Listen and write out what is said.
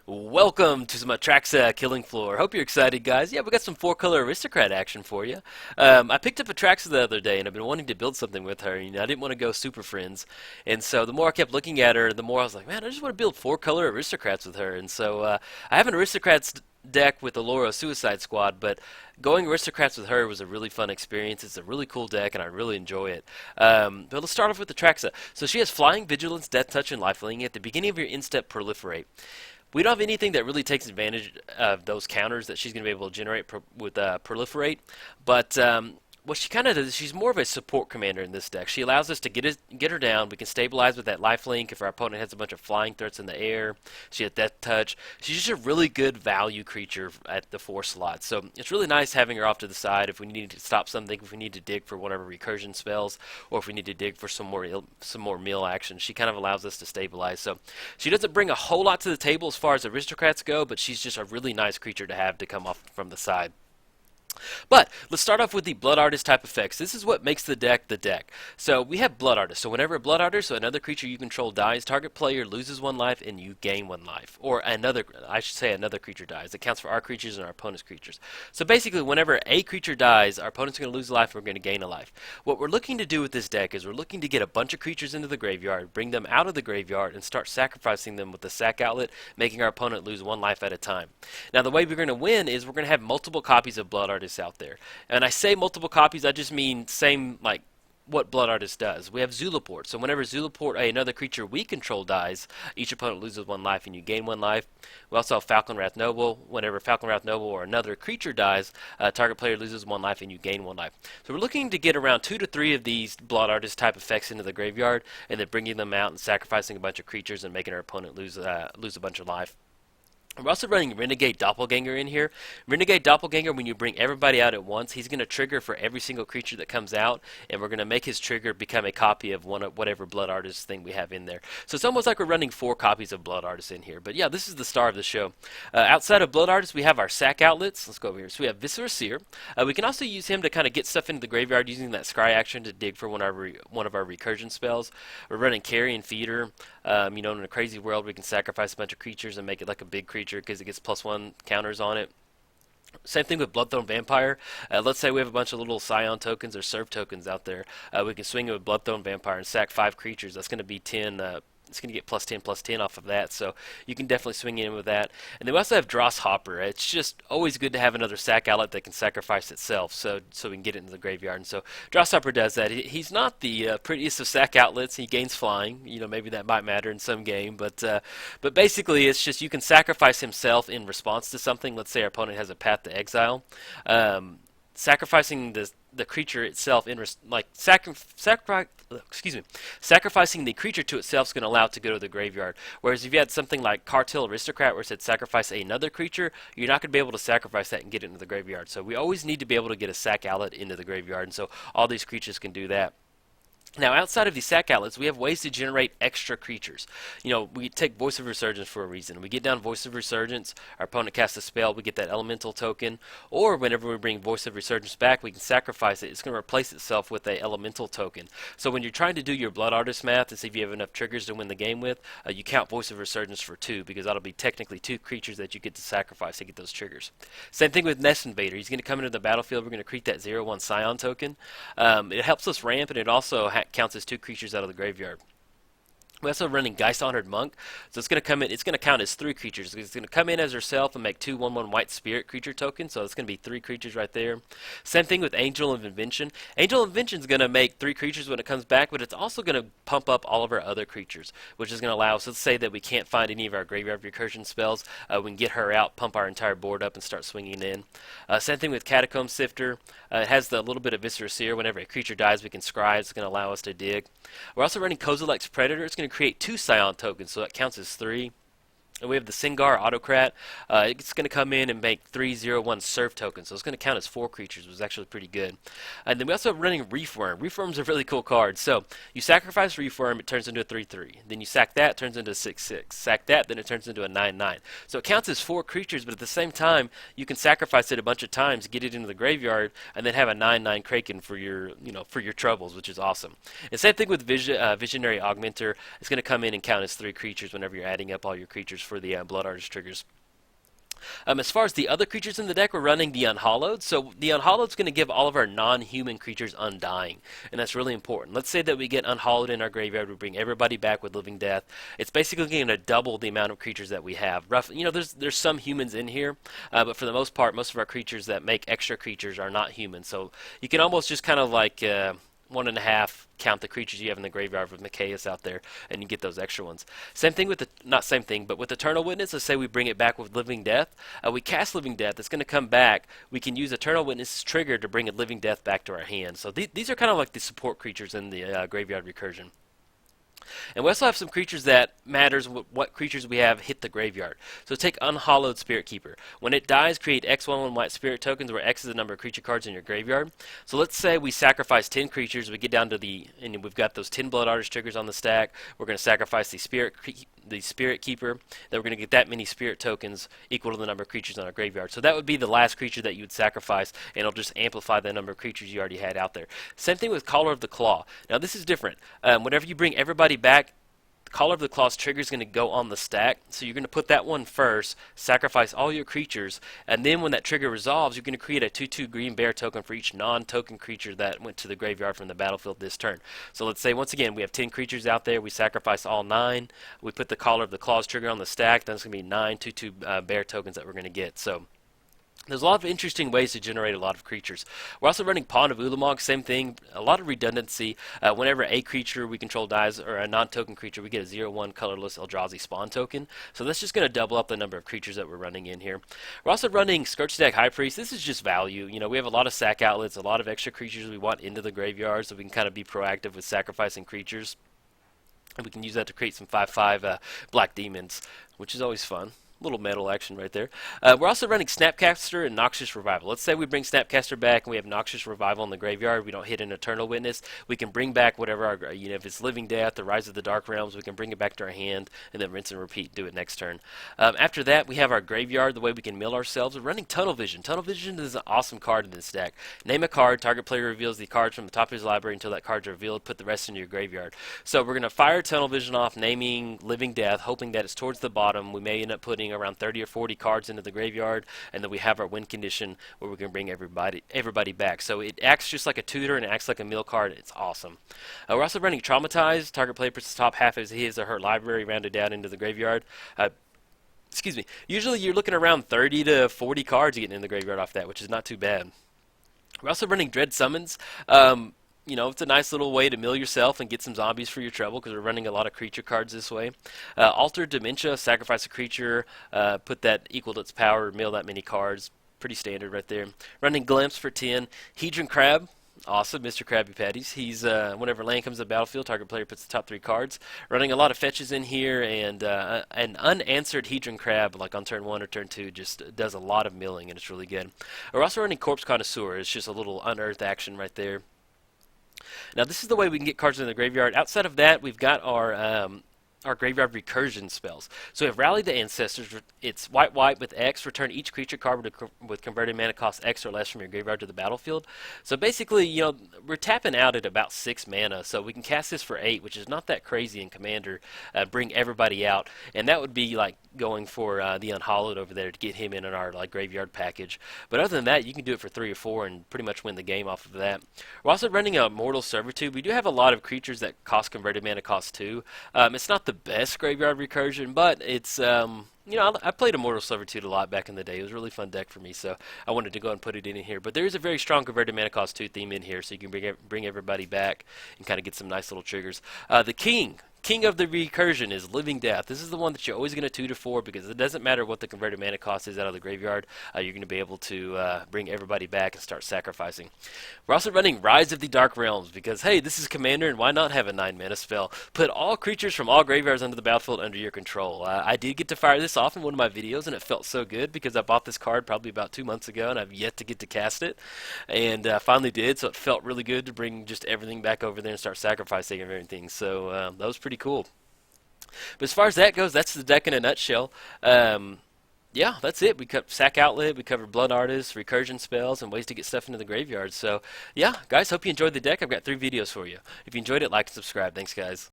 Welcome to some Atraxa Killing Floor. Hope you're excited, guys. Yeah, we got some four-color Aristocrat action for you. I picked up Atraxa the other day, and I've been wanting to build something with her. I didn't want to go super friends, and so the more I kept looking at her, the more I was like, man, I just want to build four-color Aristocrats with her. And so I have an Aristocrats deck with the Laura Suicide Squad, but going Aristocrats with her was a really fun experience. It's a really cool deck, and I really enjoy it. But let's start off with Atraxa. So she has Flying, Vigilance, Death Touch, and Lifelink. At the beginning of your instep, Proliferate. We don't have anything that really takes advantage of those counters that she's going to be able to generate with Proliferate, but what she kind of does is she's more of a support commander in this deck. She allows us to get her down. We can stabilize with that lifelink if our opponent has a bunch of flying threats in the air. She has Death Touch. She's just a really good value creature at the 4 slots. So it's really nice having her off to the side if we need to stop something, if we need to dig for one of her recursion spells, or if we need to dig for some more meal action. She kind of allows us to stabilize. So she doesn't bring a whole lot to the table as far as Aristocrats go, but she's just a really nice creature to have to come off from the side. But let's start off with the Blood Artist type effects. This is what makes the deck the deck. So we have Blood Artist. So whenever a Blood Artist, so another creature you control dies, target player loses 1 life and you gain 1 life. Or another creature dies. It counts for our creatures and our opponent's creatures. So basically whenever a creature dies, our opponent's going to lose a life and we're going to gain a life. What we're looking to do with this deck is we're looking to get a bunch of creatures into the graveyard, bring them out of the graveyard, and start sacrificing them with the sack outlet, making our opponent lose 1 life at a time. Now the way we're going to win is we're going to have multiple copies of Blood Artist out there. And I say multiple copies, I just mean same like what Blood Artist does. We have Zulaport. So whenever Zulaport, another creature we control, dies, each opponent loses 1 life and you gain 1 life. We also have Falcon Wrath Noble. Whenever Falcon Wrath Noble or another creature dies, target player loses 1 life and you gain 1 life. So we're looking to get around 2 to 3 of these Blood Artist type effects into the graveyard, and then bringing them out and sacrificing a bunch of creatures and making our opponent lose a bunch of life. We're also running Renegade Doppelganger in here. Renegade Doppelganger, when you bring everybody out at once, he's going to trigger for every single creature that comes out, and we're going to make his trigger become a copy of whatever Blood Artist thing we have in there. So it's almost like we're running 4 copies of Blood Artist in here. But yeah, this is the star of the show. Outside of Blood Artist, we have our sack outlets. Let's go over here. So we have Viscera Seer. We can also use him to kind of get stuff into the graveyard using that scry action to dig for one of our recursion spells. We're running Carrion Feeder. In a crazy world, we can sacrifice a bunch of creatures and make it like a big creature because it gets +1 counters on it. Same thing with Bloodthorn Vampire. Let's say we have a bunch of little Scion tokens or Serve tokens out there. We can swing it with Bloodthorn Vampire and sack 5 creatures. That's going to be 10. It's going to get +10/+10 off of that, so you can definitely swing in with that. And then we also have Dross Hopper. It's just always good to have another sack outlet that can sacrifice itself, so we can get it into the graveyard. And so Dross Hopper does that. He's not the prettiest of sack outlets. He gains flying. Maybe that might matter in some game, but basically it's just you can sacrifice himself in response to something. Let's say our opponent has a Path to Exile. Sacrificing the creature itself sacrificing the creature to itself is going to allow it to go to the graveyard. Whereas if you had something like Cartel Aristocrat where it said sacrifice another creature, you're not going to be able to sacrifice that and get it into the graveyard. So we always need to be able to get a sack outlet into the graveyard, and so all these creatures can do that. Now, outside of these sack outlets, we have ways to generate extra creatures. We take Voice of Resurgence for a reason. We get down Voice of Resurgence, our opponent casts a spell, we get that elemental token, or whenever we bring Voice of Resurgence back, we can sacrifice it. It's going to replace itself with a elemental token. So when you're trying to do your Blood Artist math and see if you have enough triggers to win the game with, you count Voice of Resurgence for 2, because that'll be technically 2 creatures that you get to sacrifice to get those triggers. Same thing with Nest Invader. He's going to come into the battlefield. We're going to create that 0/1 Scion token. It helps us ramp, and it also counts as 2 creatures out of the graveyard. We're also running Geist Honored Monk, so it's going to come in. It's going to count as 3 creatures. It's going to come in as herself and make 2 1/1 White Spirit creature tokens. So it's going to be 3 creatures right there. Same thing with Angel of Invention. Angel of Invention is going to make 3 creatures when it comes back, but it's also going to pump up all of our other creatures, which is going to allow us. Let's say that we can't find any of our graveyard recursion spells. We can get her out, pump our entire board up, and start swinging in. Same thing with Catacomb Sifter. It has the little bit of Viscera Seer. Whenever a creature dies, we can scry. It's going to allow us to dig. We're also running Kozilek's Predator. It's going to create 2 Scion tokens, so that counts as 3. And we have the Singar Autocrat. It's going to come in and make 3/0/1 Serve tokens, so it's going to count as 4 creatures, which is actually pretty good. And then we also have running Reefworm. Reefworm's a really cool card. So you sacrifice Reefworm, it turns into a 3/3. Then you sack that, it turns into a 6/6. Sack that, then it turns into a 9/9. So it counts as 4 creatures, but at the same time, you can sacrifice it a bunch of times, get it into the graveyard, and then have a 9/9 Kraken for your troubles, which is awesome. And same thing with Visionary Augmenter. It's going to come in and count as 3 creatures whenever you're adding up all your creatures for the Blood Artist triggers. As far as the other creatures in the deck, we're running the Unhallowed. So the Unhallowed is going to give all of our non-human creatures Undying, and that's really important. Let's say that we get Unhallowed in our graveyard, we bring everybody back with Living Death. It's basically going to double the amount of creatures that we have. Roughly, there's some humans in here, but for the most part, most of our creatures that make extra creatures are not human. So you can almost just kind of like 1.5 count the creatures you have in the graveyard with Mikaeus out there, and you get those extra ones. Same thing with the, not same thing, but with Eternal Witness. Let's say we bring it back with Living Death. We cast Living Death. It's going to come back. We can use Eternal Witness's trigger to bring a Living Death back to our hand. So these are kind of like the support creatures in the graveyard recursion. And we also have some creatures that matters what creatures we have hit the graveyard. So take Unhallowed Spirit Keeper. When it dies, create X 1/1 white spirit tokens, where X is the number of creature cards in your graveyard. So let's say we sacrifice 10 creatures. We get down to and we've got those 10 Blood Artist triggers on the stack. We're going to sacrifice the Spirit Keeper. Then we're going to get that many spirit tokens equal to the number of creatures on our graveyard. So that would be the last creature that you would sacrifice, and it'll just amplify the number of creatures you already had out there. Same thing with Caller of the Claw. Now this is different. Whenever you bring everybody back, Caller of the Claw's trigger is going to go on the stack, so you're going to put that one first, sacrifice all your creatures, and then when that trigger resolves, you're going to create a 2/2 green bear token for each non-token creature that went to the graveyard from the battlefield this turn. So let's say, once again, we have 10 creatures out there, we sacrifice all 9, we put the Caller of the Claw's trigger on the stack, then it's going to be 9 2/2 bear tokens that we're going to get. So there's a lot of interesting ways to generate a lot of creatures. We're also running Pawn of Ulamog, same thing, a lot of redundancy. Whenever a creature we control dies, or a non-token creature, we get a 0/1 colorless Eldrazi spawn token. So that's just going to double up the number of creatures that we're running in here. We're also running Scourge-Stack High Priest. This is just value. We have a lot of sack outlets, a lot of extra creatures we want into the graveyard, so we can kind of be proactive with sacrificing creatures. And we can use that to create some 5/5 black demons, which is always fun. Little metal action right there. We're also running Snapcaster and Noxious Revival. Let's say we bring Snapcaster back and we have Noxious Revival in the graveyard. We don't hit an Eternal Witness. We can bring back whatever our, if it's Living Death or Rise of the Dark Realms, we can bring it back to our hand and then rinse and repeat, do it next turn. After that, we have our graveyard, the way we can mill ourselves. We're running Tunnel Vision. Tunnel Vision is an awesome card in this deck. Name a card, target player reveals the cards from the top of his library until that card's revealed, put the rest into your graveyard. So we're going to fire Tunnel Vision off, naming Living Death, hoping that it's towards the bottom. We may end up putting around 30 or 40 cards into the graveyard, and then we have our win condition where we can bring everybody back. So it acts just like a tutor and it acts like a mill card. It's awesome. We're also running Traumatized. Target player puts the top half of his or her library rounded down into the graveyard. Excuse me. Usually you're looking around 30 to 40 cards getting in the graveyard off that, which is not too bad. We're also running Dread Summons. It's a nice little way to mill yourself and get some zombies for your trouble, because we're running a lot of creature cards this way. Altered Dementia, sacrifice a creature, put that equal to its power, mill that many cards. Pretty standard right there. Running Glimpse for 10. Hedron Crab, awesome, Mr. Krabby Patties. He's, whenever land comes to the battlefield, target player puts the top 3 cards. Running a lot of fetches in here, and an unanswered Hedron Crab, like on turn 1 or turn 2, just does a lot of milling, and it's really good. We're also running Corpse Connoisseur. It's just a little unearthed action right there. Now this is the way we can get cards in the graveyard. Outside of that, we've got our graveyard recursion spells. So we have Rally the Ancestors. It's white with X. Return each creature card with converted mana cost X or less from your graveyard to the battlefield. So basically, we're tapping out at about 6 mana. So we can cast this for 8, which is not that crazy in Commander. Bring everybody out, and that would be like going for the Unhallowed over there to get him in our graveyard package. But other than that, you can do it for 3 or 4 and pretty much win the game off of that. We're also running a Mortal Servitude. We do have a lot of creatures that cost converted mana cost 2. It's not the best graveyard recursion, but it's I played Immortal Servitude a lot back in the day. It was a really fun deck for me, so I wanted to go and put it in here. But there is a very strong converted mana cost 2 theme in here, so you can bring everybody back and kind of get some nice little triggers. The King of the recursion is Living Death. This is the one that you're always going to 2 to 4, because it doesn't matter what the converted mana cost is out of the graveyard. You're going to be able to bring everybody back and start sacrificing. We're also running Rise of the Dark Realms, because hey, this is Commander, and why not have a 9 mana spell? Put all creatures from all graveyards under the battlefield under your control. I did get to fire this off in one of my videos, and it felt so good, because I bought this card probably about 2 months ago, and I've yet to get to cast it, and finally did. So it felt really good to bring just everything back over there and start sacrificing everything. So that was pretty cool. But as far as that goes, that's the deck in a nutshell. Yeah, that's it. We covered Sack Outlet, we covered Blood Artists, recursion spells, and ways to get stuff into the graveyard. So yeah, guys, hope you enjoyed the deck. I've got 3 videos for you. If you enjoyed it, like and subscribe. Thanks, guys.